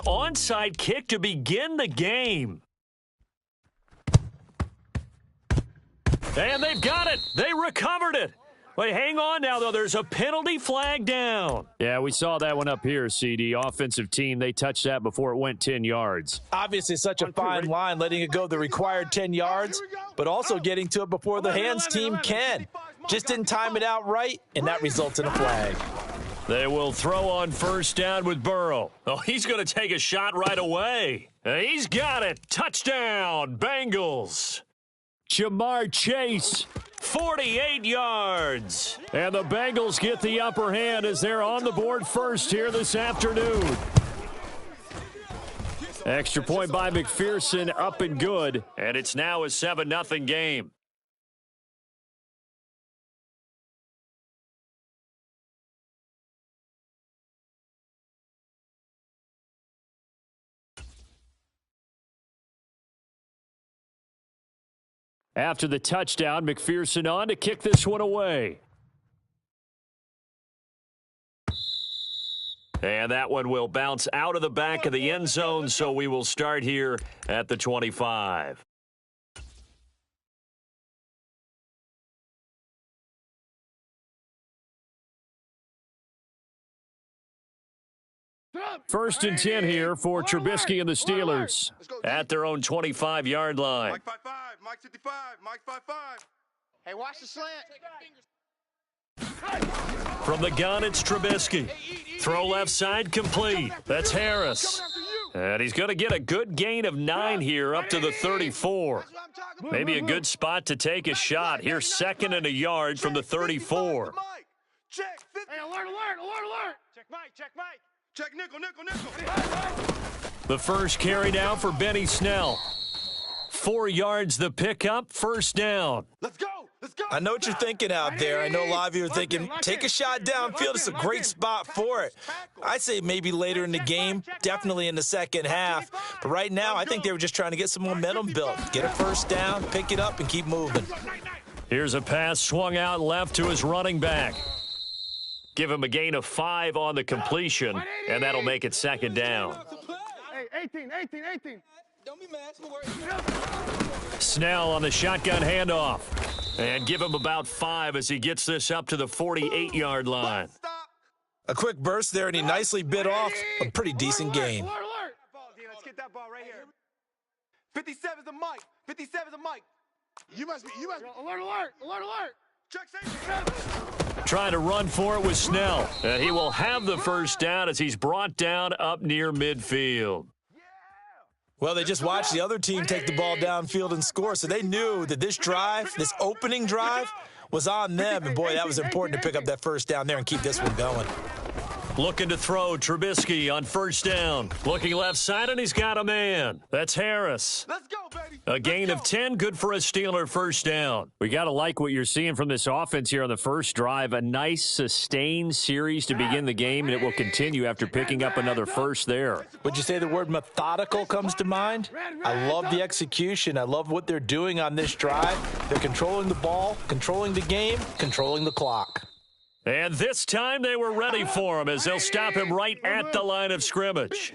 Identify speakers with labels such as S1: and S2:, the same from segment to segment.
S1: Onside kick to begin the game. And they've got it. They recovered it. Wait, hang on now, though. There's a penalty flag down.
S2: Yeah, we saw that one up here, CD. Offensive team, they touched that before it went 10 yards.
S3: Obviously, such a fine line, letting it go the required 10 yards, but also getting to it before the hands team can. Just didn't time it out right, and that results in a flag.
S1: They will throw on first down with Burrow. Oh, he's going to take a shot right away. He's got it. Touchdown, Bengals.
S2: Jamar Chase.
S1: 48 yards.
S2: And the Bengals get the upper hand as they're on the board first here this afternoon. Extra point by McPherson, up and good.
S1: And it's now a 7-0 game.
S2: After the touchdown, McPherson on to kick this one away.
S1: And that one will bounce out of the back of the end zone, so we will start here at the 25.
S2: First and 10 here for Trubisky and the Steelers.
S1: At their own 25-yard line.
S4: Mike 5-5, Mike 55, Mike 5-5.
S5: Hey, watch the slant.
S1: From the gun, it's Trubisky. Throw left side, complete. That's Harris. And he's going to get a good gain of 9 here up to the 34. Maybe a good spot to take a shot. Here's 2nd and a yard from the 34.
S4: Check.
S5: Hey, alert.
S4: Check Mike. Check nickel.
S1: The first carry now for Benny Snell. 4 yards the pickup, first down.
S4: Let's go.
S3: I know what you're thinking out there. I know a lot of you are thinking, take a shot downfield. It's a great spot for it. I'd say maybe later in the game, definitely in the second half. But right now, I think they were just trying to get some momentum built. Get a first down, pick it up, and keep moving.
S1: Here's a pass swung out left to his running back. Give him a gain of 5 on the completion, and that'll make it 2nd down.
S5: Hey, 18.
S4: Don't be mad.
S1: Snell on the shotgun handoff. And give him about 5 as he gets this up to the 48-yard line.
S3: A quick burst there, and he nicely bit off a pretty decent gain.
S4: Let's get that ball right here. 57's the Mike. You must be.
S5: Alert.
S4: Check safety.
S1: Trying to run for it with Snell. And he will have the first down as he's brought down up near midfield.
S3: Well, they just watched the other team take the ball downfield and score, so they knew that this drive, this opening drive, was on them. And, boy, that was important to pick up that first down there and keep this one going.
S1: Looking to throw, Trubisky on first down. Looking left side, and he's got a man. That's Harris.
S4: Let's go, baby.
S1: A gain of 10, good for a Steeler first down.
S2: We got to like what you're seeing from this offense here on the first drive. A nice, sustained series to begin the game, and it will continue after picking up another first there.
S3: Would you say the word methodical comes to mind? I love the execution. I love what they're doing on this drive. They're controlling the ball, controlling the game, controlling the clock.
S1: And this time they were ready for him as they'll stop him right at the line of scrimmage.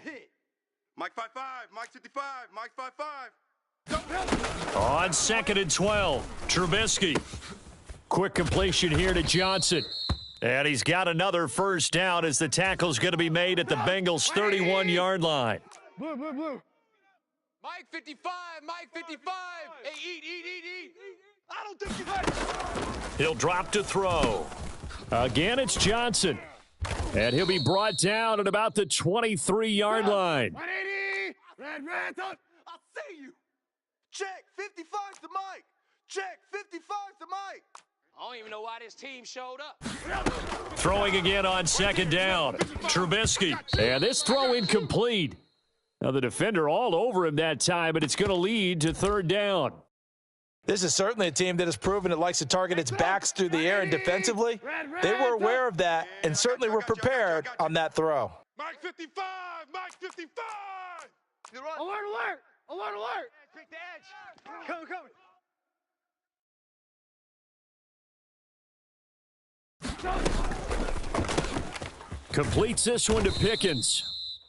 S4: Mike 5-5, Mike 55, Mike 5-5.
S1: On 2nd and 12, Trubisky.
S2: Quick completion here to Johnson.
S1: And he's got another first down as the tackle's going to be made at the Bengals' 31-yard line.
S5: Blue.
S6: Mike 55. Hey, eat.
S4: I don't think you had.
S1: He'll drop to throw.
S2: Again, it's Johnson. And he'll be brought down at about the 23-yard line.
S5: 180. Red.
S4: I'll see you. Check 55's the Mike. Check 55's the Mike.
S6: I don't even know why this team showed up.
S1: Throwing again on 2nd down. Trubisky.
S2: And this throw incomplete. Now the defender all over him that time, but it's going to lead to 3rd down.
S3: This is certainly a team that has proven it likes to target its backs through the air, and defensively, they were aware of that and certainly were prepared on that throw.
S4: Mike 55.
S5: Alert.
S4: Take the edge. Come.
S2: Completes this one to Pickens.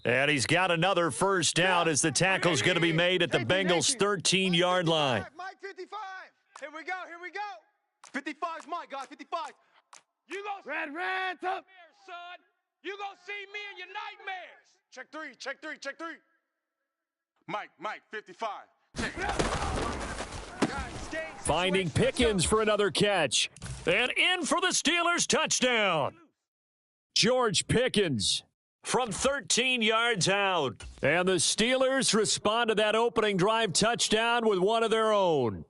S1: And he's got another first down as the tackle's going to be made at the Bengals' 13-yard line.
S4: Mike 55. Here we go. 55's Mike, guys. 55.
S6: You gonna
S5: Red, up.
S6: son. You gonna see me in your nightmares.
S4: Check three. Mike 55.
S1: Finding Pickens for another catch. And in for the Steelers touchdown. George Pickens from 13 yards out. And the Steelers respond to that opening drive touchdown with one of their own.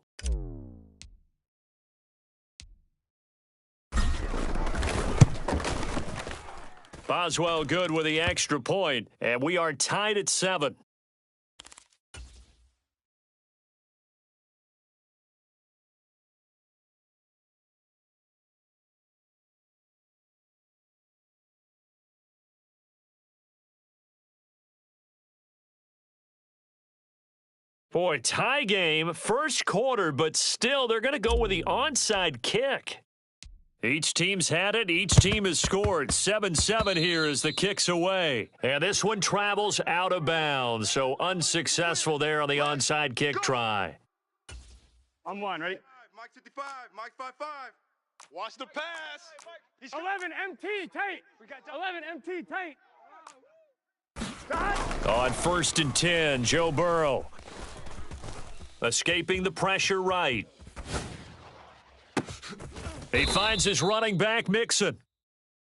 S1: Boswell good with the extra point, and we are tied at 7. Boy, tie game, first quarter, but still they're going to go with the onside kick. Each team's had it. Each team has scored. 7-7 here as the kick's away. And this one travels out of bounds, so unsuccessful there on the onside kick try.
S5: I'm one, ready?
S4: Mike 55. Mike 55. Watch the pass.
S5: 11 MT tight. We got 11 MT tight.
S1: On 1st and 10, Joe Burrow. Escaping the pressure right. He finds his running back, Mixon.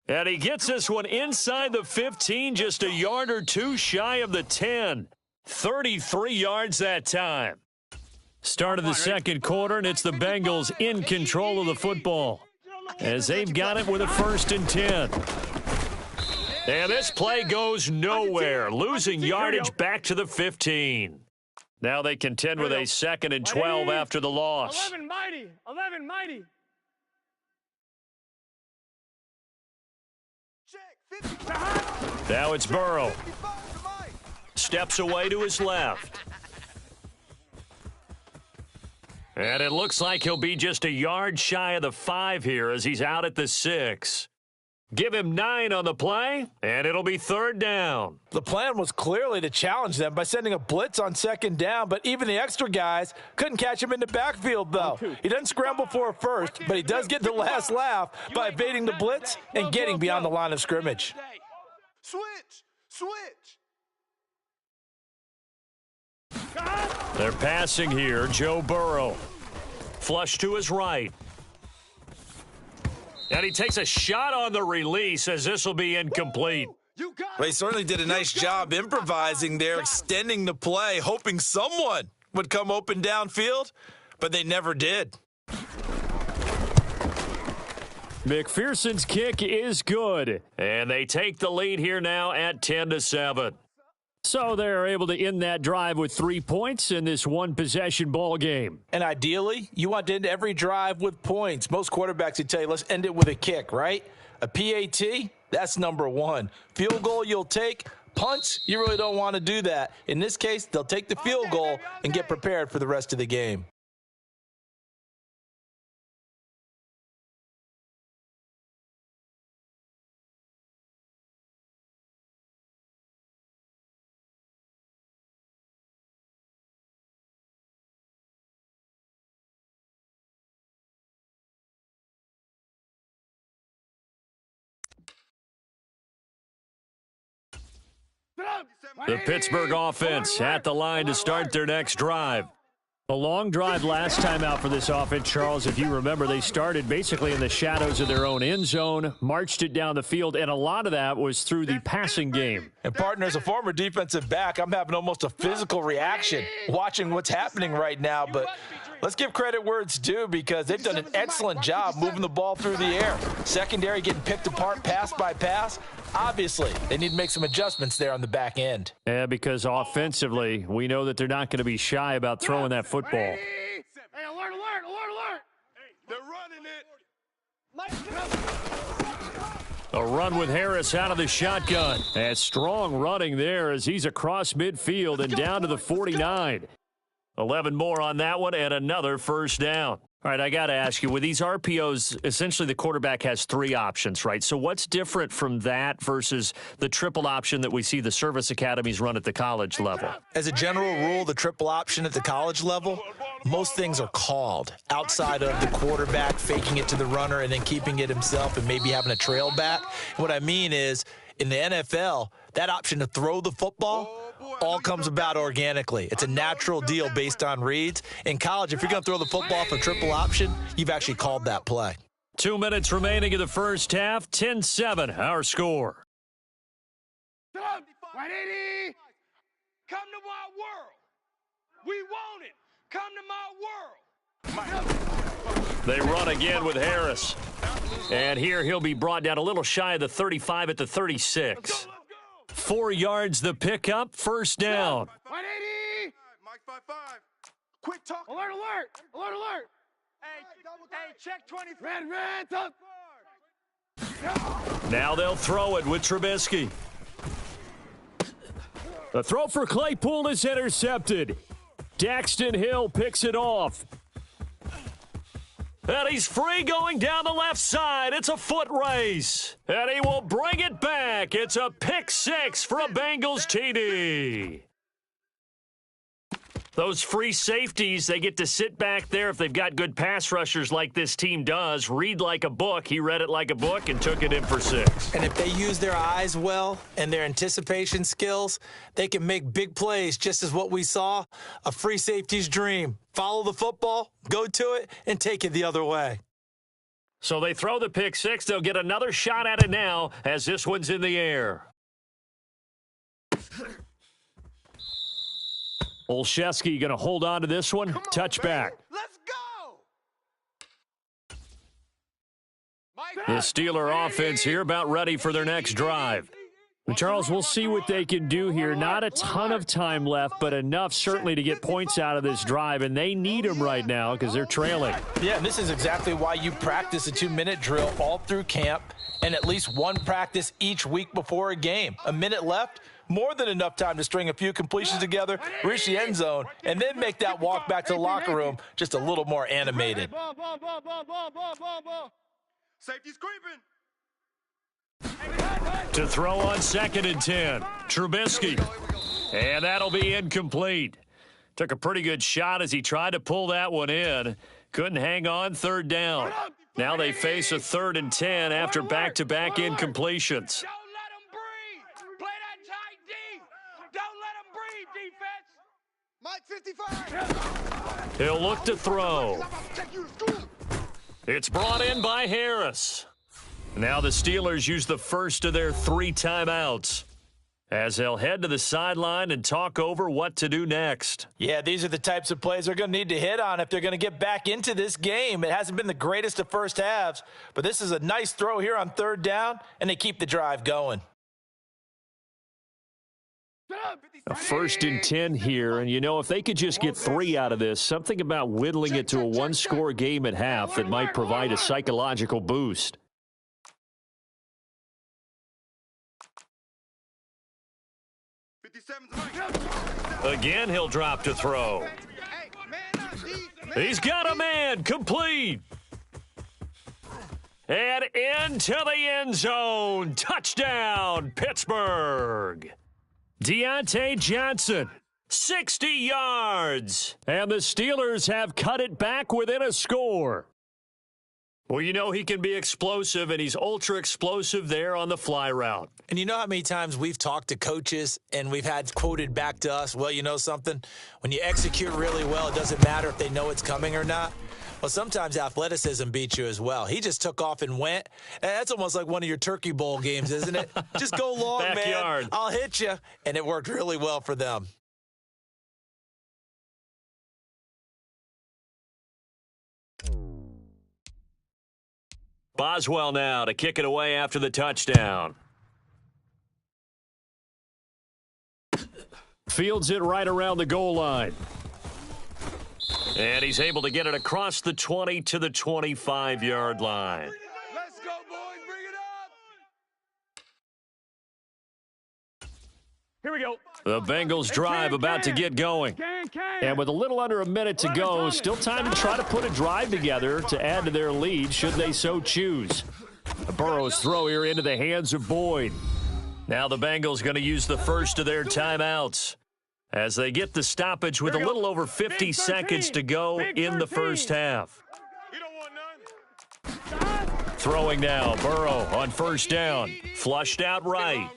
S1: And he gets this one inside the 15, just a yard or two shy of the 10. 33 yards that time. Start of the second quarter, and it's the Bengals in control of the football as they've got it with a 1st and 10. And this play goes nowhere, losing yardage back to the 15. Now they contend with a 2nd and 12 after the loss.
S5: 11 mighty.
S1: Now it's Burrow. Steps away to his left. And it looks like he'll be just a yard shy of the 5 here as he's out at the 6. Give him 9 on the play, and it'll be 3rd down.
S3: The plan was clearly to challenge them by sending a blitz on 2nd down, but even the extra guys couldn't catch him in the backfield, though. He doesn't scramble for a first, but he does get the last laugh by evading the blitz and getting beyond the line of scrimmage.
S4: Switch.
S1: They're passing here. Joe Burrow. Flush to his right. And he takes a shot on the release as this will be incomplete.
S3: Well, he certainly did a nice job improvising there, extending the play, hoping someone would come open downfield, but they never did.
S1: McPherson's kick is good, and they take the lead here now at 10-7. So they're able to end that drive with 3 points in this one-possession ball game.
S3: And ideally, you want to end every drive with points. Most quarterbacks would tell you, let's end it with a kick, right? A PAT, that's number 1. Field goal you'll take. Punts, you really don't want to do that. In this case, they'll take the field goal and get prepared for the rest of the game.
S1: The Pittsburgh offense at the line to start their next drive. A long drive last time out for this offense, Charles. If you remember, they started basically in the shadows of their own end zone, marched it down the field, and a lot of that was through the passing game.
S3: And, partner, as a former defensive back, I'm having almost a physical reaction watching what's happening right now. But let's give credit where it's due because they've done an excellent job moving the ball through the air. Secondary getting picked apart pass by pass. Obviously, they need to make some adjustments there on the back end.
S1: Yeah, because offensively, we know that they're not going to be shy about throwing that football.
S5: Hey, alert.
S4: They're running it.
S1: A run with Harris out of the shotgun. And strong running there as he's across midfield and down to the 49. 11 more on that one and another first down.
S2: All right, I got to ask you, with these RPOs, essentially the quarterback has three options, right? So what's different from that versus the triple option that we see the service academies run at the college level?
S3: As a general rule, the triple option at the college level, most things are called outside of the quarterback faking it to the runner and then keeping it himself and maybe having a trail back. What I mean is, in the NFL, that option to throw the football all comes about organically. It's a natural deal based on reads. In college, if you're going to throw the football off a triple option, you've actually called that play.
S2: 2 minutes remaining in the first half. 10-7, our score.
S6: 180. Come to my world. We want it. Come to my world.
S2: They run again with Harris. And here he'll be brought down a little shy of the 35 at the 36. 4 yards the pickup, first down.
S6: 180.
S4: Mike 5-5. Quick talk.
S5: Alert, alert, alert, alert.
S6: Hey, check 23.
S5: Red, top.
S2: Now they'll throw it with Trubisky. The throw for Claypool is intercepted. Daxton Hill picks it off. And he's free going down the left side. It's a foot race. And he will bring it back. It's a pick six for a Bengals TD. Those free safeties, they get to sit back there if they've got good pass rushers like this team does. Read like a book. He read it like a book and took it in for 6.
S3: And if they use their eyes well and their anticipation skills, they can make big plays, just as what we saw, a free safety's dream. Follow the football, go to it, and take it the other way.
S2: So they throw the pick six. They'll get another shot at it now as this one's in the air. Olszewski going to hold on to this one. Touchback.
S4: Let's go.
S2: The Steeler offense here about ready for their next drive. And Charles, we'll see what they can do here. Not a ton of time left, but enough certainly to get points out of this drive, and they need them right now because they're trailing.
S3: Yeah, and this is exactly why you practice a 2-minute drill all through camp and at least one practice each week before a game. A minute left, more than enough time to string a few completions together, reach the end zone, and then make that walk back to the locker room just a little more animated.
S4: Safety's creeping.
S2: To throw on 2nd and 10. Trubisky. And that'll be incomplete. Took a pretty good shot as he tried to pull that one in. Couldn't hang on, 3rd down. Now they face a 3rd and 10 after back-to-back incompletions.
S6: Don't let them breathe. Play that tight D. Don't let them breathe, defense.
S4: Mike 55.
S2: He'll look to throw.
S4: I'm about to take you to school.
S2: It's brought in by Harris. Now the Steelers use the first of their 3 timeouts as they'll head to the sideline and talk over what to do next.
S3: Yeah, these are the types of plays they're going to need to hit on if they're going to get back into this game. It hasn't been the greatest of first halves, but this is a nice throw here on 3rd down, and they keep the drive going.
S2: A 1st and 10 here, and you know, if they could just get 3 out of this, something about whittling it to a 1-score game at half that might provide a psychological boost. Again, he'll drop to throw. He's got a man, complete. And into the end zone. Touchdown, Pittsburgh. Deontay Johnson, 60 yards. And the Steelers have cut it back within a score. Well, you know he can be explosive, and he's ultra-explosive there on the fly route.
S3: And you know how many times we've talked to coaches and we've had quoted back to us, well, you know something? When you execute really well, it doesn't matter if they know it's coming or not. Well, sometimes athleticism beats you as well. He just took off and went. And that's almost like one of your Turkey Bowl games, isn't it? Just go long,
S2: Backyard.
S3: man. I'll hit you. And it worked really well for them.
S2: Boswell now to kick it away after the touchdown. Fields it right around the goal line. And he's able to get it across the 20 to the 25-yard line.
S6: Let's go, boys. Bring it up.
S5: Here we go.
S2: The Bengals drive about to get going.
S5: Game.
S2: And with a little under a minute to go, still time to try to put a drive together to add to their lead should they so choose. Burrow's throw here into the hands of Boyd. Now the Bengals going to use the first of their timeouts as they get the stoppage with a little over 50 seconds to go in the first half. Throwing now, Burrow on first down. Flushed out right.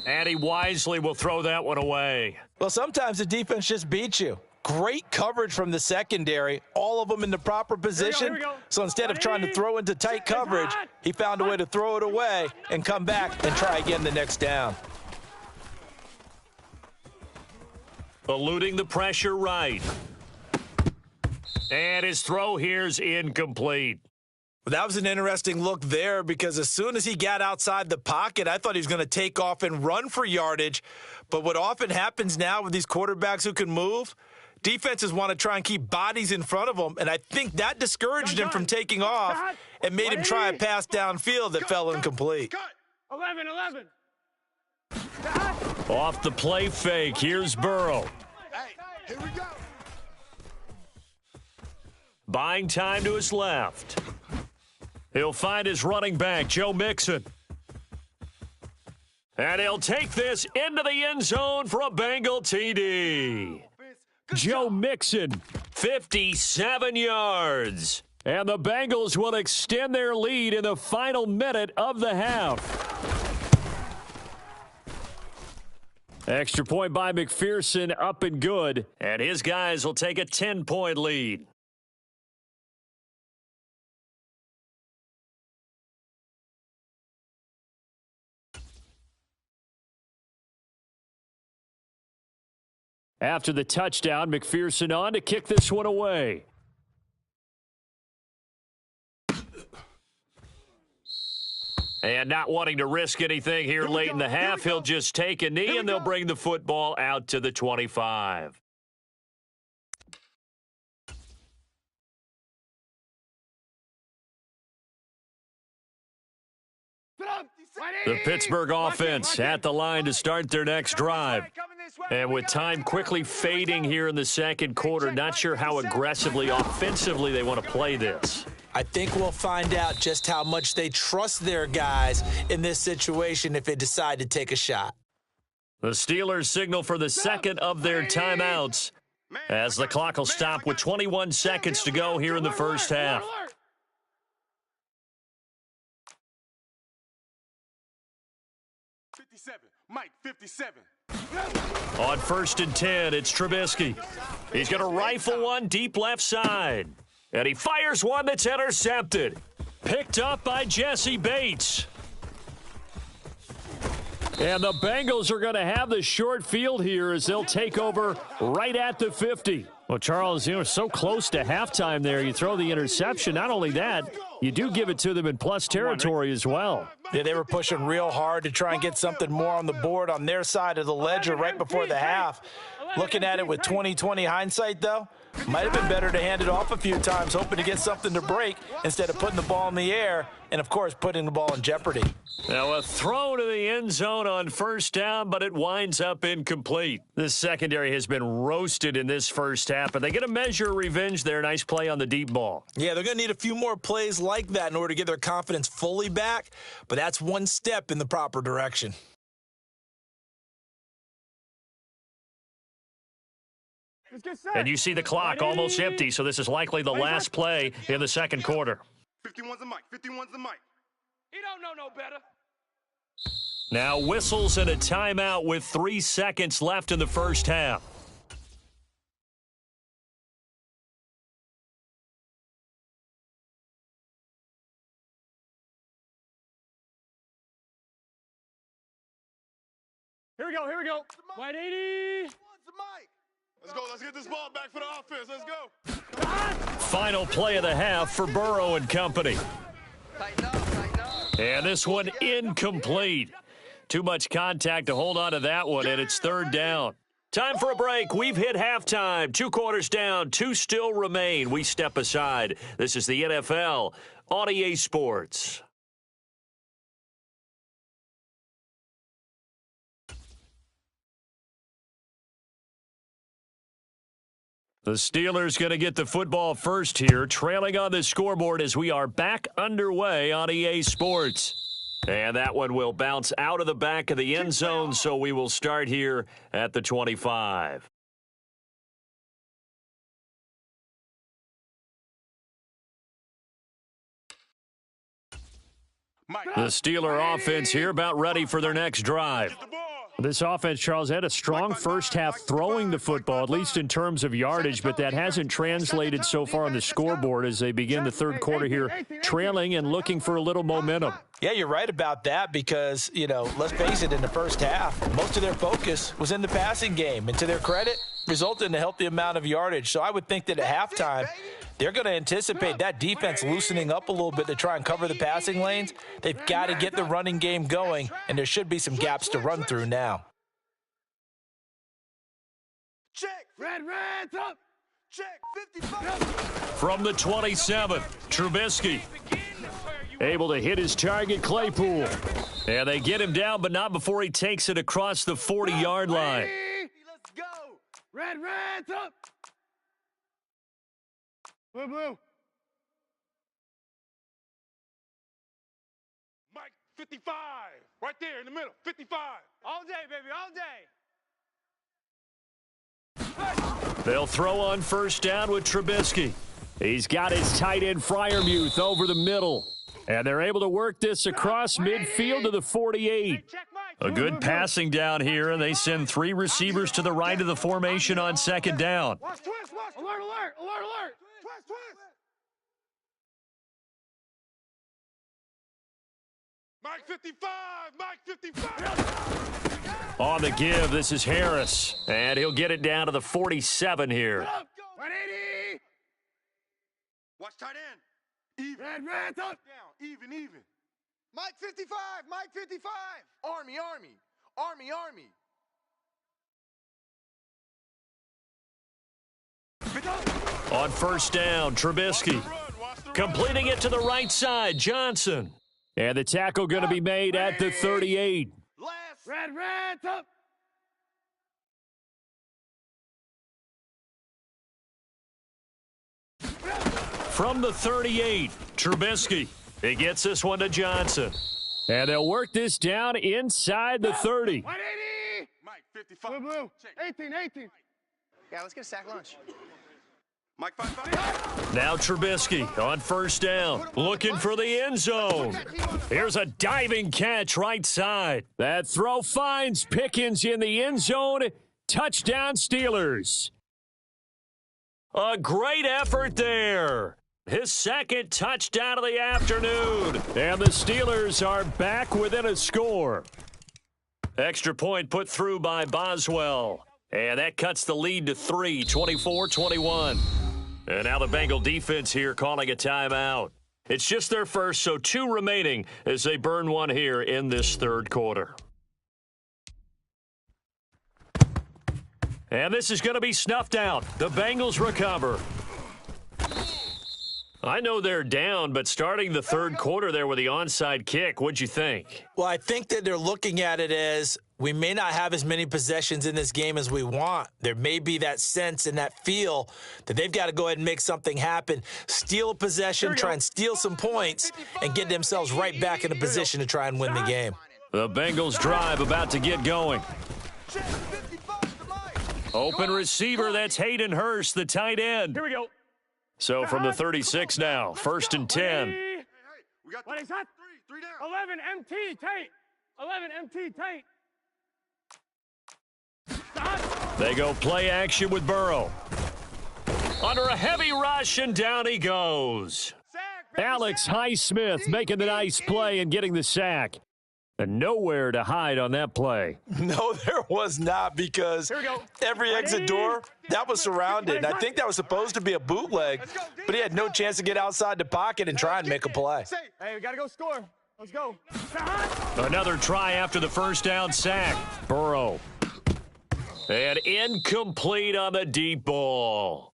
S2: And he wisely will throw that one away.
S3: Well, sometimes the defense just beats you. Great coverage from the secondary, all of them in the proper position. So instead of trying to throw into tight coverage, he found a way to throw it away and come back and try again the next down.
S1: Eluding the pressure right. And his throw here's incomplete.
S3: That was an interesting look there because as soon as he got outside the pocket, I thought he was going to take off and run for yardage. But what often happens now with these quarterbacks who can move, defenses want to try and keep bodies in front of them, and I think that discouraged him from taking off and made him try a pass downfield that fell incomplete.
S5: 11.
S1: Off the play fake, here's Burrow.
S4: Hey, here we go.
S1: Buying time to his left. He'll find his running back, Joe Mixon. And he'll take this into the end zone for a Bengal TD. Joe Mixon, 57 yards. And the Bengals will extend their lead in the final minute of the half. Extra point by McPherson, up and good. And his guys will take a 10-point lead. After the touchdown, McPherson on to kick this one away. And not wanting to risk anything here late in the half, he'll just take a knee and they'll bring the football out to the 25. The Pittsburgh offense at the line to start their next drive. And with time quickly fading here in the second quarter, not sure how aggressively, offensively they want to play this.
S3: I think we'll find out just how much they trust their guys in this situation if they decide to take a shot.
S1: The Steelers signal for the second of their timeouts as the clock will stop with 21 seconds to go here in the first half.
S4: Mike, 57.
S1: On first and 10, it's Trubisky. He's going to rifle one deep left side. And he fires one that's intercepted. Picked up by Jesse Bates. And the Bengals are going to have the short field here as they'll take over right at the 50. Well, Charles, so close to halftime there. You throw the interception. Not only that, you do give it to them in plus territory as well.
S3: Yeah, they were pushing real hard to try and get something more on the board on their side of the ledger right before the half. Looking at it with 20/20 hindsight, though, might have been better to hand it off a few times, hoping to get something to break instead of putting the ball in the air and, of course, putting the ball in jeopardy.
S1: Now a throw to the end zone on first down, but it winds up incomplete. This secondary has been roasted in this first half, but they get a measure of revenge there. Nice play on the deep ball.
S3: Yeah, they're going to need a few more plays like that in order to get their confidence fully back, but that's one step in the proper direction.
S1: And you see the clock almost empty, so this is likely the last play in the second quarter.
S4: 51's the mic. 51's the mic.
S6: He don't know no better.
S1: Now whistles and a timeout with 3 seconds left in the first half.
S5: Here we go. 180.
S4: Let's get this ball back for the offense. Let's go.
S1: Final play of the half for Burrow and company. And this one incomplete. Too much contact to hold on to that one, and it's third down. Time for a break. We've hit halftime. 2 quarters down, 2 still remain. We step aside. This is the NFL on EA Sports. The Steelers going to get the football first here, trailing on the scoreboard as we are back underway on EA Sports. And that one will bounce out of the back of the end zone, so we will start here at the 25. The Steeler offense here about ready for their next drive.
S2: This offense, Charles, had a strong first half throwing the football, at least in terms of yardage, but that hasn't translated so far on the scoreboard as they begin the third quarter here, trailing and looking for a little momentum.
S3: Yeah, you're right about that because, let's face it, in the first half, most of their focus was in the passing game. And to their credit, resulted in a healthy amount of yardage. So I would think that at halftime, they're going to anticipate that defense loosening up a little bit to try and cover the passing lanes. They've got to get the running game going, and there should be some gaps to run through now.
S4: Check. Red, up. Check. 55.
S1: From the 27, Trubisky able to hit his target, Claypool. And they get him down, but not before he takes it across the 40-yard line.
S4: Let's go. Red, up. Blue.
S6: Mike, 55. Right there in the middle. 55.
S5: All day, baby, all day.
S1: They'll throw on first down with Trubisky. He's got his tight end Freiermuth over the middle. And they're able to work this across midfield to the 48. A good passing down here, and they send 3 receivers to the right of the formation on second down.
S5: Watch twist, watch. Alert.
S6: Twist. Mike 55.
S1: On the give, this is Harris. And he'll get it down to the 47 here.
S5: 180.
S4: Watch tight end. Even.
S5: Red, up.
S4: Down. Even. Mike 55. Army.
S1: On first down, Trubisky completing it to the right side, Johnson. And the tackle going to be made at the 38.
S5: Red, up.
S1: From the 38, Trubisky. He gets this one to Johnson. And they'll work this down inside the 30.
S5: 180.
S6: Mike 55.
S5: Blue. 18.
S7: Yeah, let's get a sack lunch.
S4: Mike 55.
S1: Now Trubisky on first down, looking for the end zone. Here's a diving catch right side. That throw finds Pickens in the end zone. Touchdown Steelers. A great effort there. His second touchdown of the afternoon. And the Steelers are back within a score. Extra point put through by Boswell. And that cuts the lead to 3, 24-21. And now the Bengal defense here calling a timeout. It's just their first, so 2 remaining as they burn one here in this third quarter. And this is going to be snuffed out. The Bengals recover. I know they're down, but starting the third quarter there with the onside kick, what'd you think?
S3: Well, I think that they're looking at it as we may not have as many possessions in this game as we want. There may be that sense and that feel that they've got to go ahead and make something happen, steal a possession, try and steal some points, and get themselves right back in a position to try and win the game.
S1: The Bengals drive about to get going. Open receiver, that's Hayden Hurst, the tight end.
S5: Here we go.
S1: So from the 36 now, 1st and 10.
S4: We got
S5: What is that?
S4: 3 down.
S5: 11 MT tight. 11 MT tight. Stop.
S1: They go play action with Burrow. Under a heavy rush, and down he goes. Alex Highsmith making the nice play and getting the sack. And nowhere to hide on that play.
S3: No, there was not, because every exit door, that was surrounded. And I think that was supposed to be a bootleg, but he had no chance to get outside the pocket and try and make a play.
S5: Hey, we got to go score. Let's go.
S1: Another try after the first down sack. Burrow. And incomplete on the deep ball.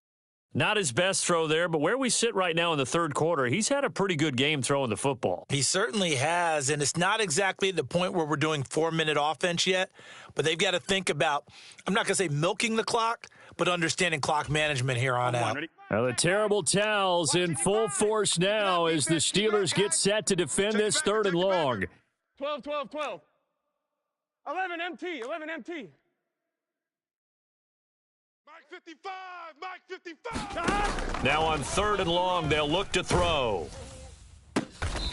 S1: Not his best throw there, but where we sit right now in the third quarter, he's had a pretty good game throwing the football.
S3: He certainly has, and it's not exactly the point where we're doing 4-minute offense yet, but they've got to think about, I'm not going to say milking the clock, but understanding clock management here on out.
S1: Now the terrible towels in full force now as the Steelers get set to defend this 3rd and long.
S5: 12, 12, 12. 11 MT, 11 MT.
S6: Mike 55, Mike 55.
S1: Now on 3rd and long, they'll look to throw.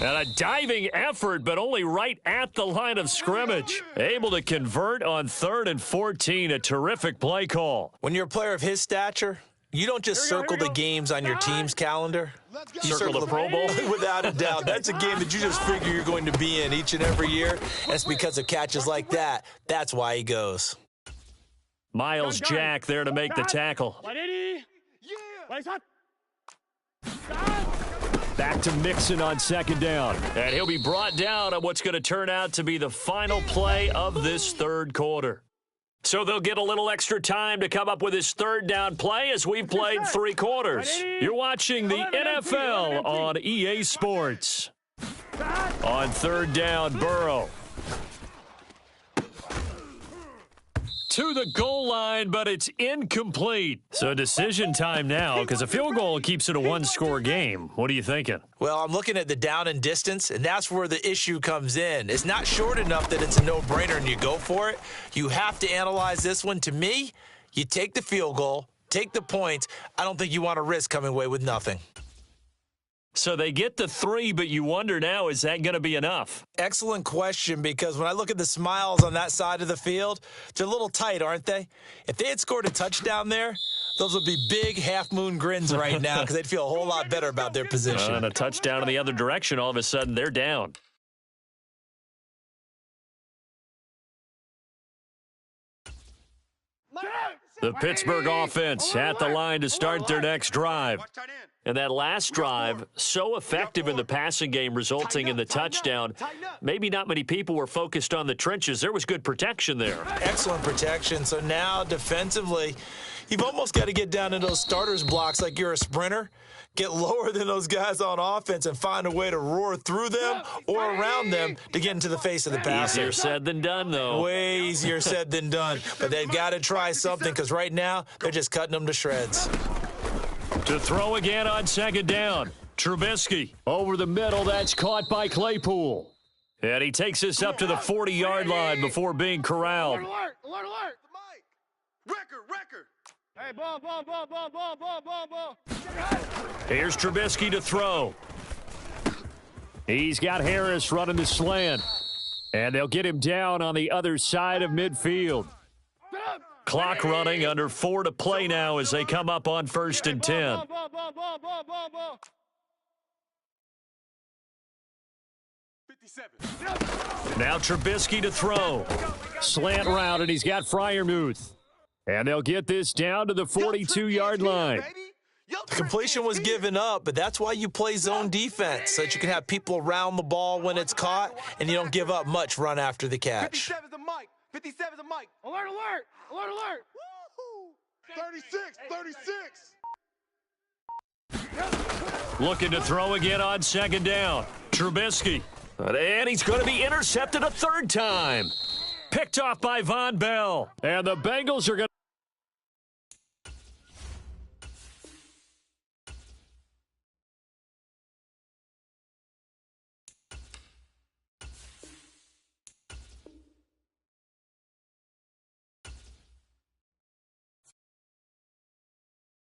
S1: And a diving effort, but only right at the line of scrimmage. Able to convert on 3rd and 14, a terrific play call.
S3: When you're a player of his stature, you don't just circle the games on your team's calendar. You circle the Pro Bowl. Without a doubt. That's a game that you just figure you're going to be in each and every year. And it's because of catches like that. That's why he goes.
S1: Miles Jack there to make the tackle. Back to Mixon on 2nd down. And he'll be brought down on what's going to turn out to be the final play of this 3rd quarter. So they'll get a little extra time to come up with his 3rd down play as we've played 3 quarters. You're watching the NFL on EA Sports. On 3rd down, Burrow. To the goal line, but it's incomplete. So decision time now, because a field goal keeps it a 1-score game. What are you thinking?
S3: Well, I'm looking at the down and distance, and that's where the issue comes in. It's not short enough that it's a no-brainer and you go for it. You have to analyze this one. To me, you take the field goal, take the points. I don't think you want to risk coming away with nothing.
S1: So they get the 3, but you wonder now, is that going to be enough?
S3: Excellent question, because when I look at the smiles on that side of the field, they're a little tight, aren't they? If they had scored a touchdown there, those would be big half-moon grins right now because they'd feel a whole lot better about their position.
S1: And a touchdown in the other direction, all of a sudden they're down. The Pittsburgh offense at the line to start their next drive. And that last drive, so effective in the passing game, resulting in the touchdown. Maybe not many people were focused on the trenches. There was good protection there.
S3: Excellent protection. So now defensively, you've almost got to get down in those starters blocks like you're a sprinter. Get lower than those guys on offense and find a way to roar through them or around them to get into the face of the passer.
S1: Easier said than done, though.
S3: Way easier said than done. But they've got to try something because right now they're just cutting them to shreds.
S1: To throw again on 2nd down. Trubisky over the middle. That's caught by Claypool. And he takes us up to the 40-yard line before being corralled.
S5: Alert, alert, alert.
S6: Record.
S5: Hey, ball.
S1: Here's Trubisky to throw. He's got Harris running the slant. And they'll get him down on the other side of midfield. Clock running, under 4 to play now as they come up on 1st and 10.
S5: Ball.
S6: 57.
S1: Now Trubisky to throw. Slant route, and he's got Freiermuth. And they'll get this down to the 42-yard line.
S3: The completion was given up, but that's why you play zone defense, so that you can have people around the ball when it's caught, and you don't give up much run after the catch.
S4: 57's the mic. 57's the mic.
S5: Alert.
S6: 36.
S1: Looking to throw again on 2nd down. Trubisky. And he's going to be intercepted a 3rd time. Picked off by Von Bell. And the Bengals are going to